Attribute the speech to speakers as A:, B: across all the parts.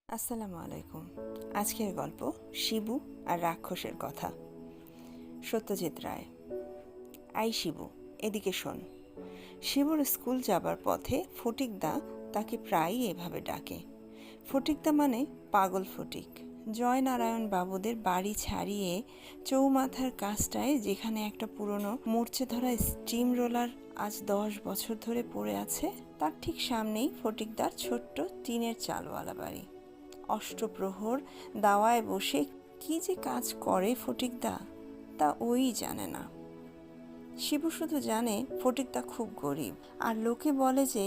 A: আসসালামু আলাইকুম। আজকের গল্প শিবু আর রাক্ষসের কথা। সত্যজিৎ রায়। আই শিবু, এদিকে শোন। শিবুর স্কুল যাবার পথে ফটিকদা তাকে প্রায়ই এভাবে ডাকে। ফটিকদা মানে পাগল ফটিক। জয়নারায়ণ বাবুদের বাড়ি ছাড়িয়ে চৌমাথার কাজটায় যেখানে একটা পুরনো মূর্ছে ধরা স্টিম রোলার আজ 10 বছর ধরে পড়ে আছে, তার ঠিক সামনেই ফটিকদার ছোট্ট টিনের চালওয়ালা বাড়ি। অষ্টপ্রহর দাওয়ায় বসে কি যে কাজ করে ফটিকদা, তা ওই জানে না। শিবু শুধু জানে ফটিকদা খুব গরিব, আর লোকে বলে যে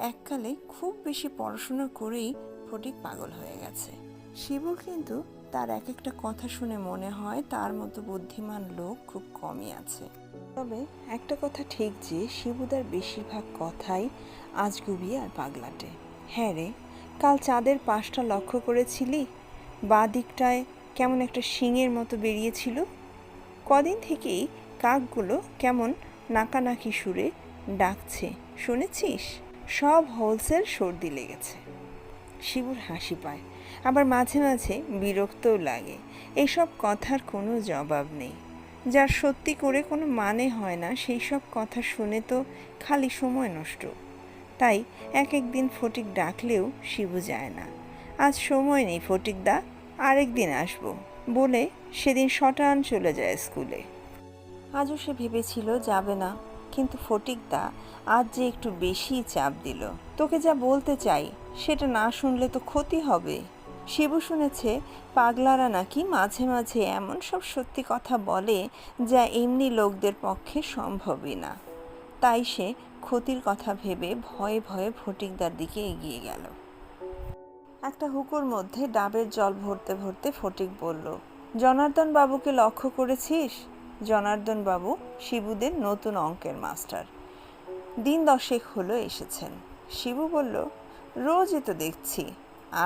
A: এককালে খুব বেশি পড়াশোনা করেই ফটিক পাগল হয়ে গেছে। শিবুর কিন্তু তার এক একটা কথা শুনে মনে হয় তার মতো বুদ্ধিমান লোক খুব কমই আছে। তবে একটা কথা ঠিক যে শিবুদার বেশিরভাগ কথাই আজগুবি আর পাগলাটে। হ্যাঁ রে, কাল চাঁদের পাশটা লক্ষ্য করেছিলি? বাঁ দিকটায় কেমন একটা শিঙের মতো বেরিয়েছিল। কদিন থেকেই কাকগুলো কেমন নাকানাকি সুরে ডাকছে, শুনেছিস? সব হোলসেল সর্দি লেগেছে। শিবুর হাসি পায়, আবার মাঝে মাঝে বিরক্তও লাগে। এইসব কথার কোনো জবাব নেই। যার সত্যি করে কোনো মানে হয় না সেই সব কথা শুনে তো খালি সময় নষ্ট। তাই এক একদিন ফটিক ডাকলেও শিবু যায় না। আজ সময় নেই ফটিকদা, আরেক দিন আসবো বলে সেদিন শটান চলে যায় স্কুলে। আজও সে ভেবেছিল যাবে না, কিন্তু ফটিকদা আজ যে একটু বেশি চাপ দিল। তোকে যা বলতে চাই সেটা না শুনলে তো ক্ষতি হবে। শিবু শুনেছে পাগলারা নাকি মাঝে মাঝে এমন সব সত্যি কথা বলে যা এমনি লোকদের পক্ষে সম্ভবই না। তাই সে ক্ষতির কথা ভেবে ভয়ে ভয়ে ফটিকদার দিকে এগিয়ে গেল। একটা হুকুর মধ্যে ডাবের জল ভরতে ভরতে ফটিক বলল, জনার্দন বাবুকে লক্ষ্য করেছিস? জনার্দন বাবু শিবুদের নতুন অঙ্কের মাস্টার। দিন 10 হলো এসেছেন। শিবু বলল, রোজই তো দেখছি,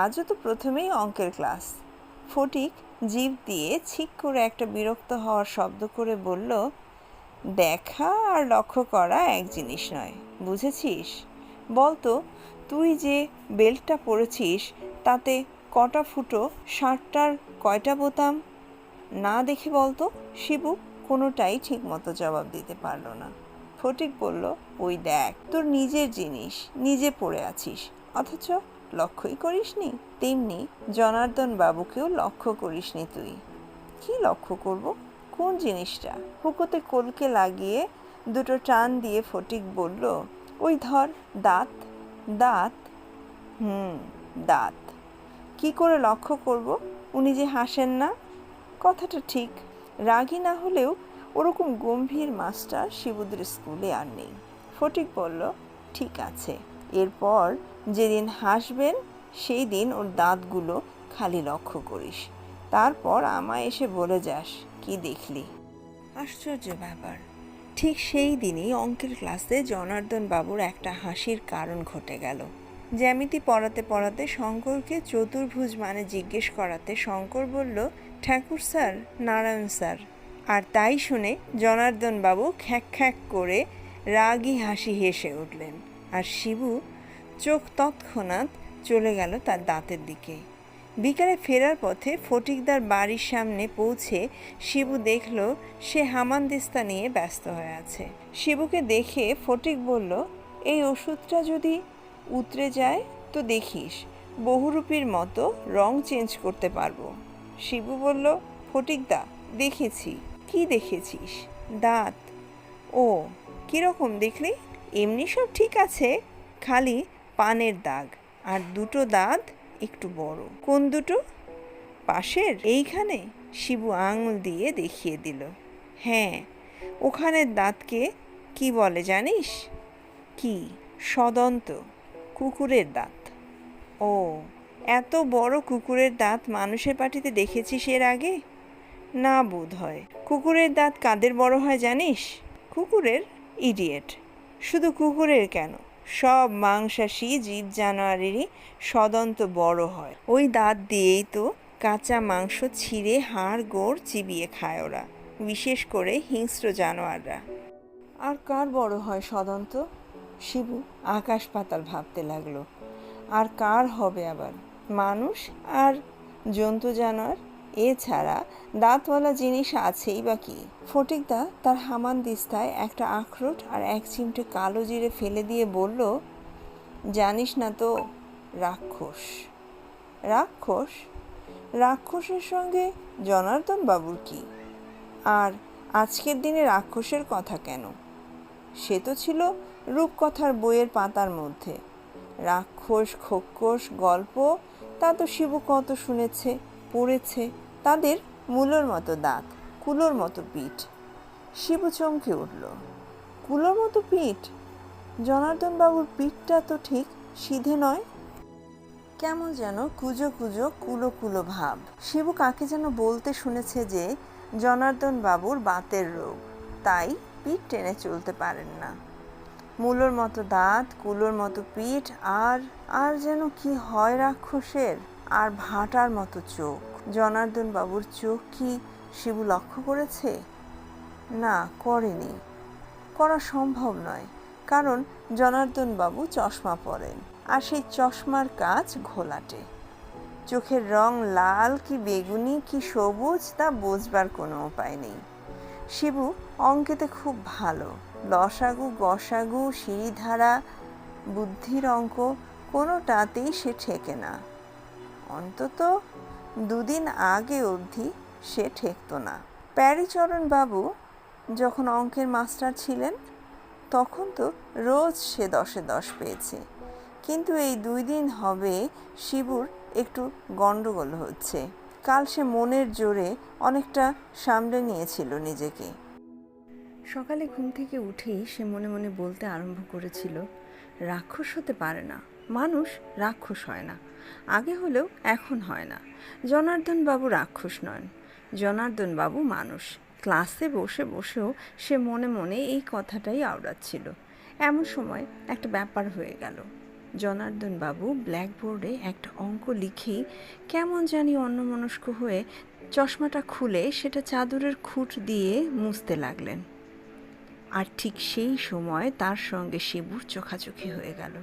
A: আজও তো প্রথমেই অঙ্কের ক্লাস। ফটিক জিভ দিয়ে ছিক করে একটা বিরক্ত হওয়ার শব্দ করে বলল, দেখা আর লক্ষ্য করা এক জিনিস নয়, বুঝেছিস? বলতো, তুই যে বেল্টটা পরেছিস তাতে কটা ফুটো, শার্টটার কয়টা বোতাম? না দেখে বলতো। শিবু কোনোটাই ঠিক মতো জবাব দিতে পারল না। ফটিক বলল, ওই দেখ, তোর নিজের জিনিস নিজে পরে আছিস, অথচ লক্ষ্যই করিসনি। তেমনি জনার্দন বাবুকেও লক্ষ্য করিসনি তুই। কি লক্ষ্য করব? কোন জিনিসটা? হুকোতে কলকে লাগিয়ে দুটো টান দিয়ে ফটিক বলল, ওই ধর, দাঁত। দাঁত? দাঁত। কি করে লক্ষ্য করব? উনি যে হাসেন না। কথাটা ঠিক। রাগী না হলেও ওরকম গম্ভীর মাস্টার শিবুদের স্কুলে আর নেই। ফটিক বলল, ঠিক আছে, এরপর যেদিন হাসবেন সেই দিন ওর দাঁতগুলো খালি লক্ষ্য করিস, তারপর আমায় এসে বলে যাস কি দেখলি। আশ্চর্য ব্যাপার, ঠিক সেই দিনই অঙ্কের ক্লাসে জনার্দন বাবুর একটা হাসির কারণ ঘটে গেল। জ্যামিতি পড়াতে পড়াতে শঙ্করকে চতুর্ভুজ মানে জিজ্ঞেস করাতে শঙ্কর বলল, ঠাকুর স্যার, নারায়ণ স্যার। আর তাই শুনে জনার্দন বাবু খ্যাক খ্যাক করে রাগী হাসি হেসে উঠলেন, আর শিবু চোখ তৎক্ষণাৎ চলে গেল তার দাঁতের দিকে। বিকালে ফেরার পথে ফটিকদার বাড়ির সামনে পৌঁছে শিবু দেখল সে হামানদিস্তা নিয়ে ব্যস্ত হয়ে আছে। শিবুকে দেখে ফটিক বলল, এই ওষুধটা যদি উতরে যায় তো দেখিস, বহুরূপীর মতো রং চেঞ্জ করতে পারবো। শিবু বলল, ফটিকদা, দেখেছি। কি দেখেছিস? দাঁত। ও, কীরকম দেখলি? এমনি সব ঠিক আছে, খালি পানের দাগ, আর দুটো দাঁত একটু বড়। কোন দুটো? পাশের এইখানে। শিবু আঙুল দিয়ে দেখিয়ে দিল। হ্যাঁ, ওখানের দাঁতকে কি বলে জানিস? কি? সদন্ত, কুকুরের দাঁত। ও, এত বড় কুকুরের দাঁত মানুষের পাটিতে দেখেছিস এর আগে? না বোধ হয়। কুকুরের দাঁত কাদের বড় হয় জানিস? কুকুরের? ইডিয়েট। শুধু কুকুরের কেন, সব মাংসাশী জীব জানোয়ারেরই সদন্ত বড় হয়। ওই দাঁত দিয়েই তো কাঁচা মাংস ছিঁড়ে হাড় গোড় চিবিয়ে খায় ওরা, বিশেষ করে হিংস্র জানোয়াররা। আর কার বড় হয় সদন্ত? শিবু আকাশ পাতাল ভাবতে লাগলো। আর কার হবে আবার? মানুষ আর জন্তু জানোয়ার, এছাড়া দাঁতওয়ালা জিনিস আছেই বা কি। ফটিকদা তার হামানদিস্তায় একটা আখরোট আর এক চিমটে কালো জিরে ফেলে দিয়ে বলল, জানিস না তো, রাক্ষস। রাক্ষস? রাক্ষসের সঙ্গে জনার্দন বাবুর কি? আর আজকের দিনে রাক্ষসের কথা কেন? সে তো ছিল রূপকথার বইয়ের পাতার মধ্যে। রাক্ষস খোক্ষস গল্প তা তো শিবু কত শুনেছে, পড়েছে। তাদের মূলোর মতো দাঁত, কুলোর মতো পিঠ। শিবু চমকে উঠল। কুলোর মতো পিঠ? জনার্দন বাবুর পিঠটা তো ঠিক সিধে নয়, কেমন যেন কুজো কুজো কুলো কুলো ভাব। শিবু কাকে যেন বলতে শুনেছে যে জনার্দন বাবুর বাতের রোগ, তাই পিঠ টেনে চলতে পারেন না। মূলোর মতো দাঁত, কুলোর মতো পিঠ, আর আর যেন কি হয় রাক্ষসের, আর ভাটার মতো চোখ। জনার্দন বাবুর চোখ কি শিবু লক্ষ্য করেছে? না, করেনি। করা সম্ভব নয়, কারণ জনার্দন বাবু চশমা পরেন, আর সেই চশমার কাঁচ ঘোলাটে। চোখের রং লাল কি বেগুনি কি সবুজ তা বোঝবার কোনো উপায় নেই। শিবু অঙ্কেতে খুব ভালো। লসাগু, গসাগু, সিঁড়িধারা, বুদ্ধির অঙ্ক কোনোটাতেই সে ঠেকে না। অন্তত দুদিন আগে অবধি সে ঠেকতো না। প্যারীচরণ বাবু যখন অঙ্কের মাস্টার ছিলেন তখন তো রোজ সে 10-এ 10 পেয়েছে। কিন্তু এই 2 দিন হবে শিবুর একটু গণ্ডগোল হচ্ছে। কাল সে মনের জোরে অনেকটা সামলে নিয়েছিল নিজেকে। সকালে ঘুম থেকে উঠেই সে মনে মনে বলতে আরম্ভ করেছিল, রাক্ষস হতে পারে না, মানুষ রাক্ষস হয় না। আগে হলেও এখন হয় না। জনার্দন বাবু রাক্ষস নন, জনার্দন বাবু মানুষ। ক্লাসে বসে বসেও সে মনে মনে এই কথাটাই আওড়াচ্ছিল। এমন সময় একটা ব্যাপার হয়ে গেল। জনার্দন বাবু ব্ল্যাকবোর্ডে একটা অঙ্ক লিখেই কেমন জানি অন্যমনস্ক হয়ে চশমাটা খুলে সেটা চাদরের খুঁট দিয়ে মুছতে লাগলেন। আর ঠিক সেই সময় তার সঙ্গে শিবুর চোখাচোখি হয়ে গেল।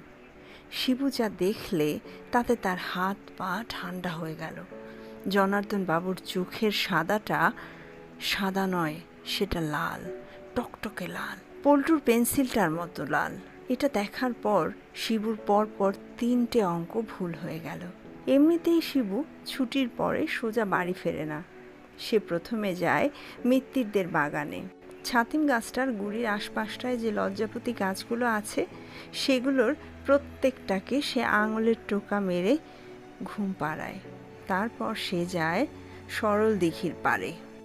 A: শিবু যা দেখলে তাতে তার হাত পা ঠান্ডা হয়ে গেল। জনার্দন বাবুর চোখের সাদাটা সাদা নয়, সেটা লাল, টকটকে লাল, পল্টুর পেন্সিলটার মতো লাল। এটা দেখার পর শিবুর পরপর 3টে অঙ্ক ভুল হয়ে গেল। এমনিতেই শিবু ছুটির পরে সোজা বাড়ি ফেরে না। সে প্রথমে যায় মিত্তিরদের বাগানে। ছাতিম গাছটার গুড়ির আশপাশটায় যে লজ্জাপতি গাছগুলো আছে সেগুলোর প্রত্যেকটাকে সে আঙুলের টোকা মেরে ঘুম পাড়ায়। তারপর সে যায় সরল দিঘির পাড়ে।